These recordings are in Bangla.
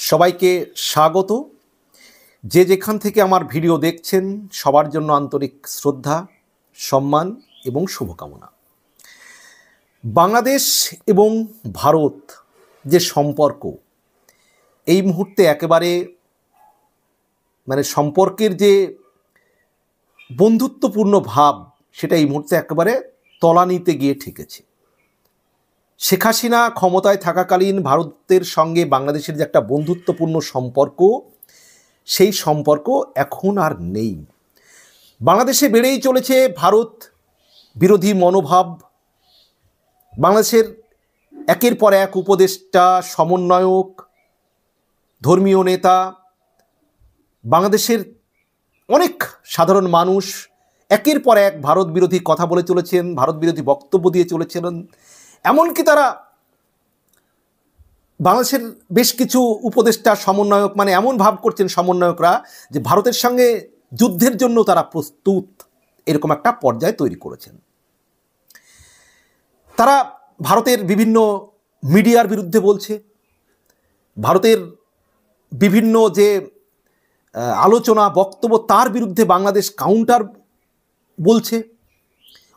সবাইকে স্বাগত। যে যেখান থেকে আমার ভিডিও দেখছেন সবার জন্য আন্তরিক শ্রদ্ধা, সম্মান এবং শুভকামনা। বাংলাদেশ এবং ভারত যে সম্পর্ক এই মুহূর্তে একেবারে সম্পর্কের যে বন্ধুত্বপূর্ণ ভাব সেটা এই মুহূর্তে একেবারে তলানিতে গিয়ে ঠেকেছে। শেখ হাসিনা ক্ষমতায় থাকাকালীন ভারতের সঙ্গে বাংলাদেশের যে একটা বন্ধুত্বপূর্ণ সম্পর্ক সেই সম্পর্ক এখন আর নেই। বাংলাদেশে বেড়েই চলেছে ভারত বিরোধী মনোভাব। বাংলাদেশের একের পর এক উপদেষ্টা, সমন্বয়ক, ধর্মীয় নেতা, বাংলাদেশের অনেক সাধারণ মানুষ একের পর এক ভারত বিরোধী কথা বলে চলেছেন, ভারত বিরোধী বক্তব্য দিয়ে চলেছিলেন। এমনকি তারা বাংলাদেশের বেশ কিছু উপদেষ্টা, সমন্বয়ক এমন ভাব করছেন সমন্বয়করা যে ভারতের সঙ্গে যুদ্ধের জন্য তারা প্রস্তুত, এরকম একটা পর্যায়ে তৈরি করেছেন। তারা ভারতের বিভিন্ন মিডিয়ার বিরুদ্ধে বলছে, ভারতের বিভিন্ন যে আলোচনা বক্তব্য তার বিরুদ্ধে বাংলাদেশ কাউন্টার বলছে।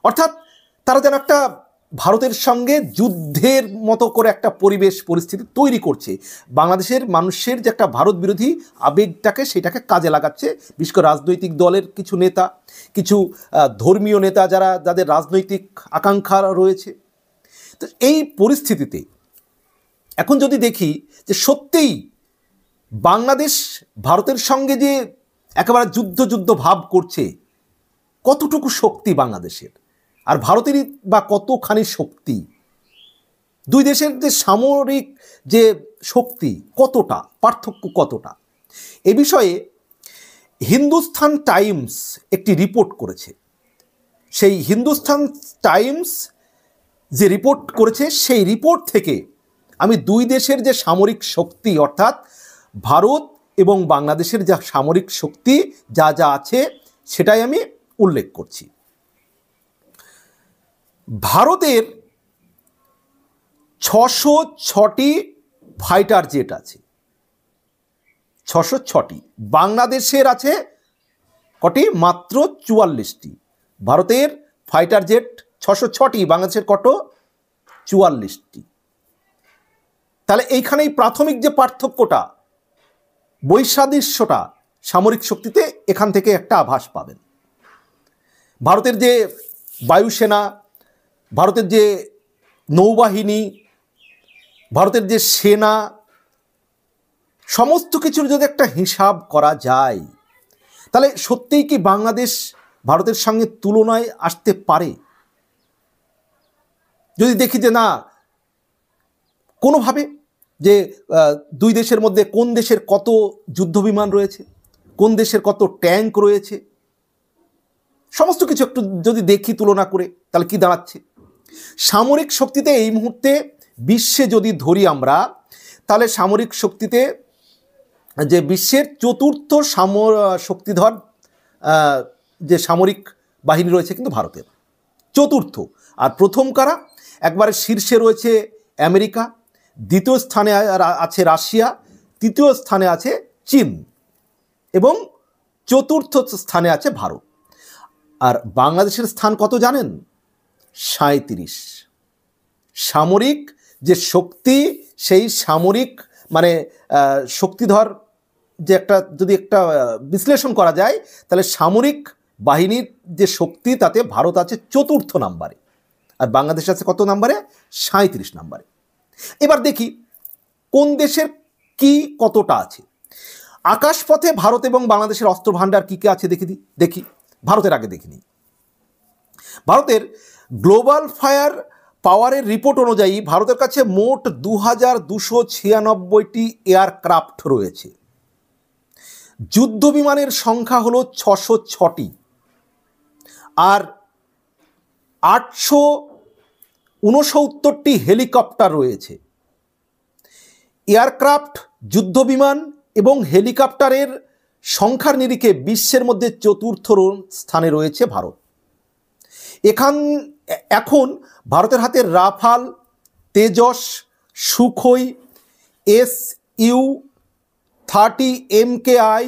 অর্থাৎ তারা যেন একটা ভারতের সঙ্গে যুদ্ধের মতো করে একটা পরিস্থিতি তৈরি করছে। বাংলাদেশের মানুষের যে একটা ভারত বিরোধী আবেগটাকে সেটাকে কাজে লাগাচ্ছে, বিশেষ করে রাজনৈতিক দলের কিছু নেতা, কিছু ধর্মীয় নেতা যাদের রাজনৈতিক আকাঙ্ক্ষা রয়েছে। তো এই পরিস্থিতিতে এখন যদি দেখি যে সত্যিই বাংলাদেশ ভারতের সঙ্গে যে একেবারে যুদ্ধ ভাব করছে, কতটুকু শক্তি বাংলাদেশের আর ভারতেরই বা কতখানি শক্তি, দুই দেশের যে সামরিক যে শক্তি কতটা, পার্থক্য কতটা, এ বিষয়ে হিন্দুস্তান টাইমস একটি রিপোর্ট করেছে। সেই হিন্দুস্তান টাইমস যে রিপোর্ট করেছে সেই রিপোর্ট থেকে আমি দুই দেশের যে সামরিক শক্তি অর্থাৎ ভারত এবং বাংলাদেশের যা সামরিক শক্তি যা আছে সেটাই আমি উল্লেখ করছি। ভারতের 606টি ফাইটার জেট আছে, 606টি। বাংলাদেশের আছে কটি? মাত্র 44টি। ভারতের ফাইটার জেট 606টি, বাংলাদেশের কত? 44টি। তাহলে এইখানেই প্রাথমিক যে পার্থক্যটা, বৈসাদৃশ্যটা সামরিক শক্তিতে এখান থেকে একটা আভাস পাবেন। ভারতের যে বায়ুসেনা, ভারতের যে নৌবাহিনী, ভারতের যে সেনা, সমস্ত কিছুর যদি একটা হিসাব করা যায় তাহলে সত্যিই কি বাংলাদেশ ভারতের সঙ্গে তুলনায় আসতে পারে? যদি দেখি যে না, কোনোভাবে যে দুই দেশের মধ্যে কোন দেশের কত যুদ্ধবিমান রয়েছে, কোন দেশের কত ট্যাঙ্ক রয়েছে, সমস্ত কিছু একটু যদি দেখি তুলনা করে, তাহলে কি দাঁড়াচ্ছে? সামরিক শক্তিতে এই মুহূর্তে বিশ্বে যদি ধরি আমরা, তাহলে সামরিক শক্তিতে যে বিশ্বের চতুর্থ শক্তিধর যে সামরিক বাহিনী রয়েছে কিন্তু ভারতের চতুর্থ। আর প্রথম কারা? একবারে শীর্ষে রয়েছে আমেরিকা, দ্বিতীয় স্থানে আছে রাশিয়া, তৃতীয় স্থানে আছে চীন এবং চতুর্থ স্থানে আছে ভারত। আর বাংলাদেশের স্থান কত জানেন? 37। সামরিক যে শক্তি, সেই সামরিক শক্তিধর যে একটা যদি একটা বিশ্লেষণ করা যায় তাহলে সামরিক বাহিনীর যে শক্তি তাতে ভারত আছে 4র্থ নাম্বারে আর বাংলাদেশ আছে কত নাম্বারে? 37 নাম্বারে। এবার দেখি কোন দেশের কি কতটা আছে। আকাশপথে ভারত এবং বাংলাদেশের অস্ত্র ভাণ্ডার কী আছে দেখি। ভারতের আগে দেখিনি। ভারতের গ্লোবাল ফায়ার পাওয়ারের রিপোর্ট অনুযায়ী ভারতের কাছে মোট 2296টি এয়ারক্রাফট রয়েছে। যুদ্ধ বিমানের সংখ্যা হলো 606টি আর 869টি হেলিকপ্টার রয়েছে। এয়ারক্রাফট, যুদ্ধ বিমান এবং হেলিকপ্টারের সংখ্যার নিরিখে বিশ্বের মধ্যে 4র্থ স্থানে রয়েছে ভারত। এখন ভারতের হাতে Rafale, Tejas, Sukhoi, SU 30 MKI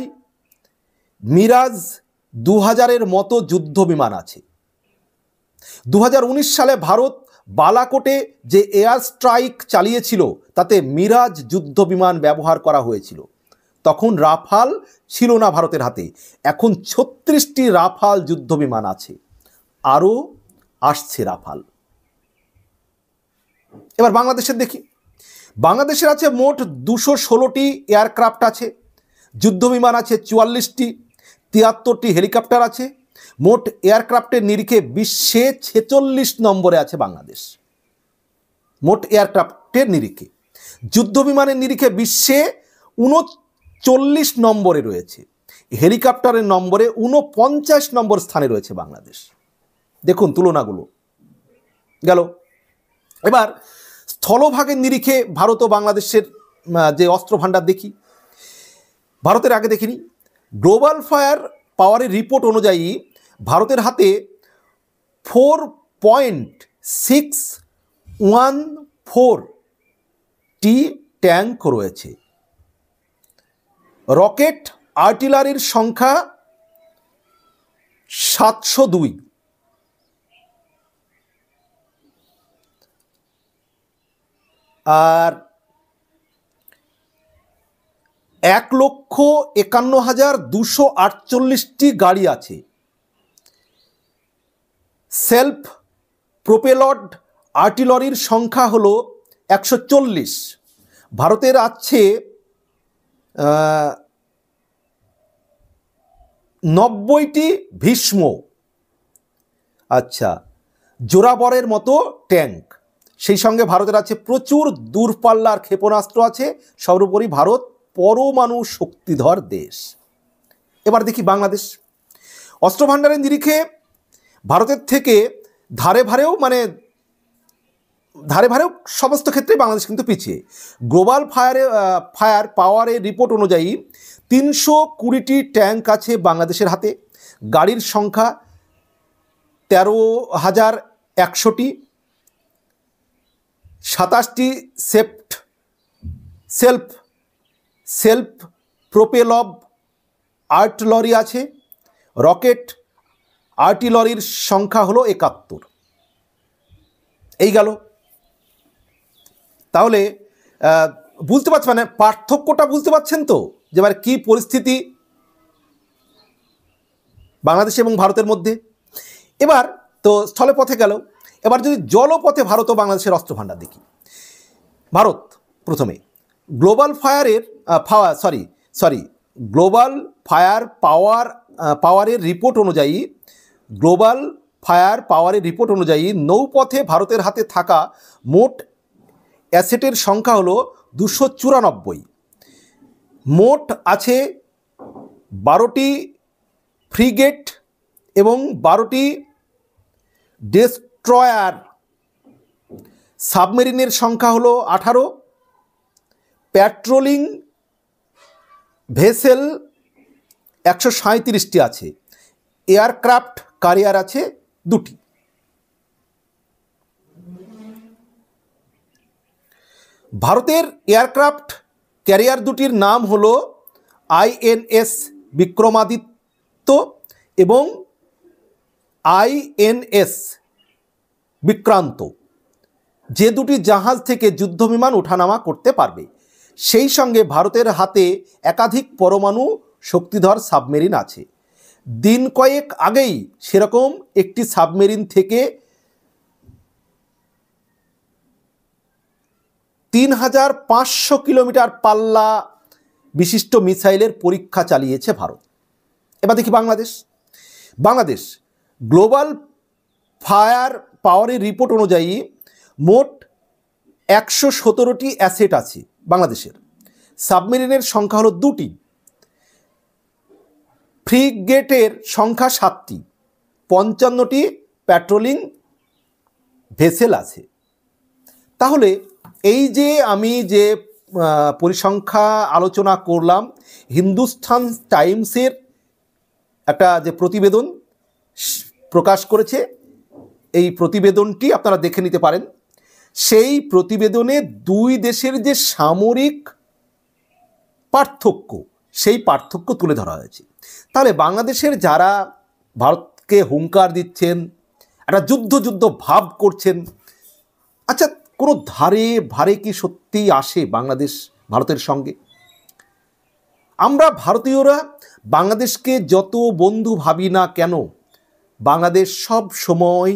Mirage 2000-এর মতো যুদ্ধ বিমান আছে। 2019 সালে ভারত বালাকোটে যে এয়ার স্ট্রাইক চালিয়েছিল তাতে মিরাজ যুদ্ধ বিমান ব্যবহার করা হয়েছিল। তখন রাফাল ছিল না ভারতের হাতে। এখন 36টি রাফাল যুদ্ধ বিমান আছে, আরও আসছে রাফাল। এবার বাংলাদেশের দেখি। বাংলাদেশের আছে মোট 216টি এয়ারক্রাফট আছে, যুদ্ধ বিমান আছে 44টি, 73টি হেলিকপ্টার আছে। মোট এয়ারক্রাফটের নিরিখে বিশ্বে 46 নম্বরে আছে বাংলাদেশ। মোট এয়ারক্রাফটের নিরিখে, যুদ্ধ বিমানের নিরিখে বিশ্বে 39 নম্বরে রয়েছে। হেলিকপ্টারের নম্বরে 49 নম্বর স্থানে রয়েছে বাংলাদেশ। দেখুন তুলনাগুলো গেল। এবার স্থলভাগের নিরিখে ভারত ও বাংলাদেশের যে অস্ত্র ভাণ্ডার দেখি। ভারতের আগে দেখিনি, গ্লোবাল ফায়ার পাওয়ারের রিপোর্ট অনুযায়ী ভারতের হাতে 4.614টি ট্যাঙ্ক রয়েছে। রকেট আর্টিলারির সংখ্যা 702। আর 1,51,248টি গাড়ি আছে। সেলফ প্রোপেলড আর্টিলারির সংখ্যা হলো 140। ভারতের আছে 90টি ভীষ্ম, আচ্ছা, জোরাবরের মতো ট্যাঙ্ক। সেই সঙ্গে ভারতের আছে প্রচুর দূরপাল্লার ক্ষেপণাস্ত্র আছে। সর্বোপরি ভারত পরমাণু শক্তিধর দেশ। এবার দেখি বাংলাদেশ। অস্ত্র ভাণ্ডারের নিরিখে ভারতের থেকে ধারে ভারেও সমস্ত ক্ষেত্রে বাংলাদেশ কিন্তু পিছিয়ে। গ্লোবাল ফায়ার পাওয়ারের রিপোর্ট অনুযায়ী 320টি ট্যাঙ্ক আছে বাংলাদেশের হাতে। গাড়ির সংখ্যা 13,100টি। 27টি সেলফ প্রোপেলড আর্টিলারি আছে। রকেট আর্টিলারির সংখ্যা হলো 71। এই গেল। তাহলে বুঝতে পারছেন, মানে পার্থক্যটা বুঝতে পারছেন তো, যে এবার কী পরিস্থিতি বাংলাদেশ এবং ভারতের মধ্যে। এবার তো স্থলে পথে গেল। এবার যদি জলপথে ভারত ও বাংলাদেশের অস্ত্র ভাণ্ডার দেখি। ভারত প্রথমে গ্লোবাল ফায়ার পাওয়ারের রিপোর্ট অনুযায়ী নৌপথে ভারতের হাতে থাকা মোট অ্যাসেটের সংখ্যা হলো 294। মোট আছে 12টি ফ্রিগেট এবং 12টি ডেস্ট্রয়ার। সাবমেরিনের সংখ্যা হলো 18। প্যাট্রোলিং ভেসেল 137টি আছে। এয়ারক্রাফট ক্যারিয়ার আছে 2টি। ভারতের এয়ারক্রাফট ক্যারিয়ার 2টির নাম হলো INS বিক্রমাদিত্য এবং INS বিক্রান্ত, যে দুটি জাহাজ থেকে যুদ্ধবিমান ওঠানামা করতে পারবে। সেই সঙ্গে ভারতের হাতে একাধিক পরমাণু শক্তিধর সাবমেরিন আছে। দিন কয়েক আগেই সেরকম একটি সাবমেরিন থেকে 3,500 কিলোমিটার পাল্লা বিশিষ্ট মিসাইলের পরীক্ষা চালিয়েছে ভারত। এবার দেখি বাংলাদেশ গ্লোবাল ফায়ার পাওয়ারের রিপোর্ট অনুযায়ী মোট 117টি অ্যাসেট আছে বাংলাদেশের। সাবমেরিনের সংখ্যা হলো 2টি। ফ্রিগেটের সংখ্যা 7টি। 55টি প্যাট্রোলিং ভেসেল আছে। তাহলে এই যে আমি যে পরিসংখ্যা আলোচনা করলাম, হিন্দুস্তান টাইমসের একটা যে প্রতিবেদন প্রকাশ করেছে, এই প্রতিবেদনটি আপনারা দেখে নিতে পারেন। সেই প্রতিবেদনে দুই দেশের যে সামরিক পার্থক্য, সেই পার্থক্য তুলে ধরা হয়েছে। তাহলে বাংলাদেশের যারা ভারতকে হুঙ্কার দিচ্ছেন, একটা যুদ্ধ ভাব করছেন, আচ্ছা কোনো ধারে ভারে কি সত্যিই আসে বাংলাদেশ ভারতের সঙ্গে? আমরা ভারতীয়রা বাংলাদেশকে যত বন্ধু ভাবি না কেন, বাংলাদেশ সব সময়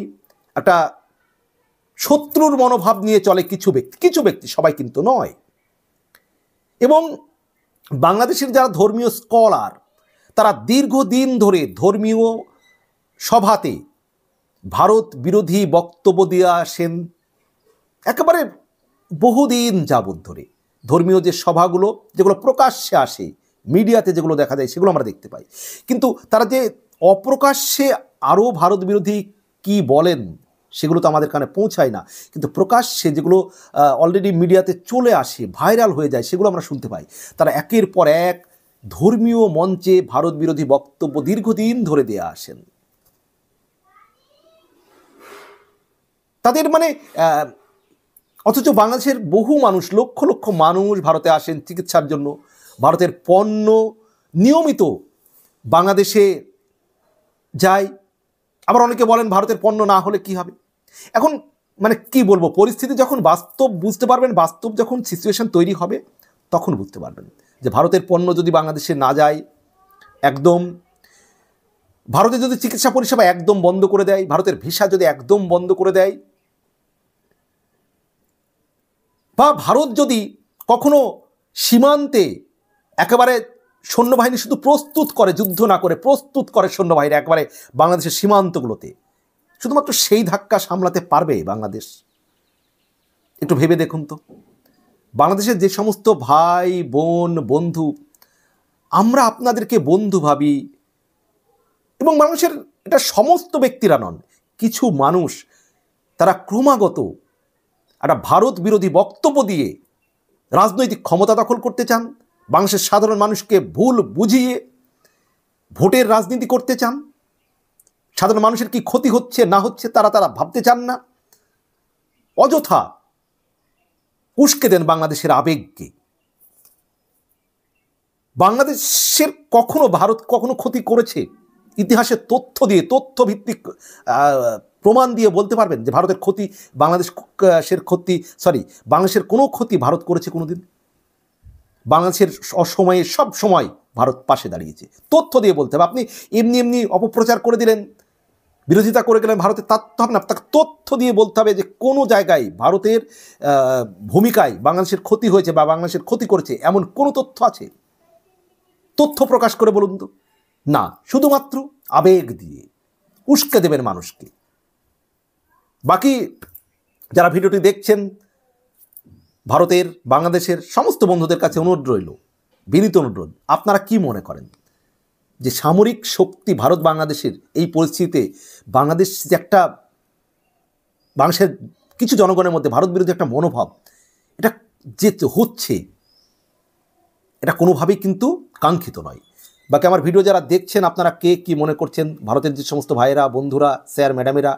একটা শত্রুর মনোভাব নিয়ে চলে কিছু ব্যক্তি, সবাই কিন্তু নয়। এবং বাংলাদেশের যারা ধর্মীয় স্কলার, তারা দীর্ঘদিন ধরে ধর্মীয় সভাতে ভারত বিরোধী বক্তব্য দিয়ে আসেন, একেবারে বহুদিন যাবৎ ধরে। ধর্মীয় যে সভাগুলো, যেগুলো প্রকাশ্যে আসে, মিডিয়াতে যেগুলো দেখা যায়, সেগুলো আমরা দেখতে পাই। কিন্তু তারা যে অপ্রকাশ্যে আরও ভারত বিরোধী কি বলেন, সেগুলো তো আমাদের কানে পৌঁছায় না। কিন্তু প্রকাশ্যে যেগুলো অলরেডি মিডিয়াতে চলে আসে, ভাইরাল হয়ে যায়, সেগুলো আমরা শুনতে পাই। তারা একের পর এক ধর্মীয় মঞ্চে ভারত বিরোধী বক্তব্য দীর্ঘদিন ধরে দিয়ে আসেন। তাদের অথচ বাংলাদেশের বহু মানুষ, লক্ষ লক্ষ মানুষ ভারতে আসেন চিকিৎসার জন্য। ভারতের পণ্য নিয়মিত বাংলাদেশে যায়। আবার অনেকে বলেন ভারতের পণ্য না হলে কি হবে। এখন কি বলবো, পরিস্থিতি যখন বাস্তব বুঝতে পারবেন, বাস্তব যখন সিচুয়েশন তৈরি হবে, তখন বুঝতে পারবেন যে ভারতের পণ্য যদি বাংলাদেশে না যায়, একদম ভারতে যদি চিকিৎসা পরিষেবা একদম বন্ধ করে দেয়, ভারতের ভিসা যদি একদম বন্ধ করে দেয়, বা ভারত যদি কখনো সীমান্তে একেবারে সৈন্যবাহিনী শুধু প্রস্তুত করে, যুদ্ধ না করে প্রস্তুত করে সৈন্যবাহিনী একেবারে বাংলাদেশের সীমান্তগুলোতে, শুধুমাত্র সেই ধাক্কা সামলাতে পারবে বাংলাদেশ? একটু ভেবে দেখুন তো। বাংলাদেশের যে সমস্ত ভাই বোন বন্ধু, আমরা আপনাদেরকে বন্ধু ভাবি, এবং মানুষের, এটা সমস্ত ব্যক্তিরা নন, কিছু মানুষ তারা ক্রমাগত একটা ভারত বিরোধী বক্তব্য দিয়ে রাজনৈতিক ক্ষমতা দখল করতে চান, বাংলাদেশের সাধারণ মানুষকে ভুল বুঝিয়ে ভোটের রাজনীতি করতে চান। সাধারণ মানুষের কি ক্ষতি হচ্ছে না হচ্ছে তারা ভাবতে চান না, অযথা উস্কে দেন বাংলাদেশের আবেগকে। বাংলাদেশের ভারত কখনো ক্ষতি করেছে? ইতিহাসের তথ্য দিয়ে, তথ্য ভিত্তিক প্রমাণ দিয়ে বলতে পারবেন যে ভারতের ক্ষতি, বাংলাদেশের কোনো ক্ষতি ভারত করেছে কোনোদিন? বাংলাদেশের অসময়ে সব সময় ভারত পাশে দাঁড়িয়েছে। তথ্য দিয়ে বলতে হবে। আপনি এমনি অপপ্রচার করে দিলেন, বিরোধিতা করে গেলেন ভারতের, তা তো হবে না। তাকে তথ্য দিয়ে বলতে হবে যে কোনো জায়গায় ভারতের ভূমিকায় বাংলাদেশের ক্ষতি হয়েছে বা বাংলাদেশের ক্ষতি করেছে, এমন কোনো তথ্য আছে? তথ্য প্রকাশ করে বলুন তো। না, শুধুমাত্র আবেগ দিয়ে উস্কে দেবেন মানুষকে। বাকি যারা ভিডিওটি দেখছেন, ভারতের বাংলাদেশের সমস্ত বন্ধুদের কাছে অনুরোধ রইল, বিনীত অনুরোধ, আপনারা কি মনে করেন যে সামরিক শক্তি ভারত বাংলাদেশের এই পরিস্থিতিতে, বাংলাদেশ যে একটা, বাংলাদেশের কিছু জনগণের মধ্যে ভারত বিরোধী একটা মনোভাব, এটা যে হচ্ছে, এটা কোনোভাবেই কিন্তু কাঙ্ক্ষিত নয়। বাকি আমার ভিডিও যারা দেখছেন, আপনারা কে কি মনে করছেন, ভারতের যে সমস্ত ভাইয়েরা, বন্ধুরা, স্যার ম্যাডামেরা,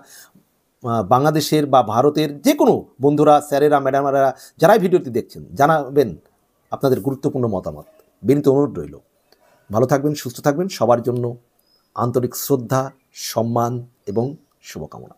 বাংলাদেশের বা ভারতের যে কোনো বন্ধুরা, স্যারেরা, ম্যাডামেরা যারাই ভিডিওটি দেখছেন, জানাবেন আপনাদের গুরুত্বপূর্ণ মতামত। বিনীত অনুরোধ রইল। ভালো থাকবেন, সুস্থ থাকবেন। সবার জন্য আন্তরিক শ্রদ্ধা, সম্মান এবং শুভকামনা।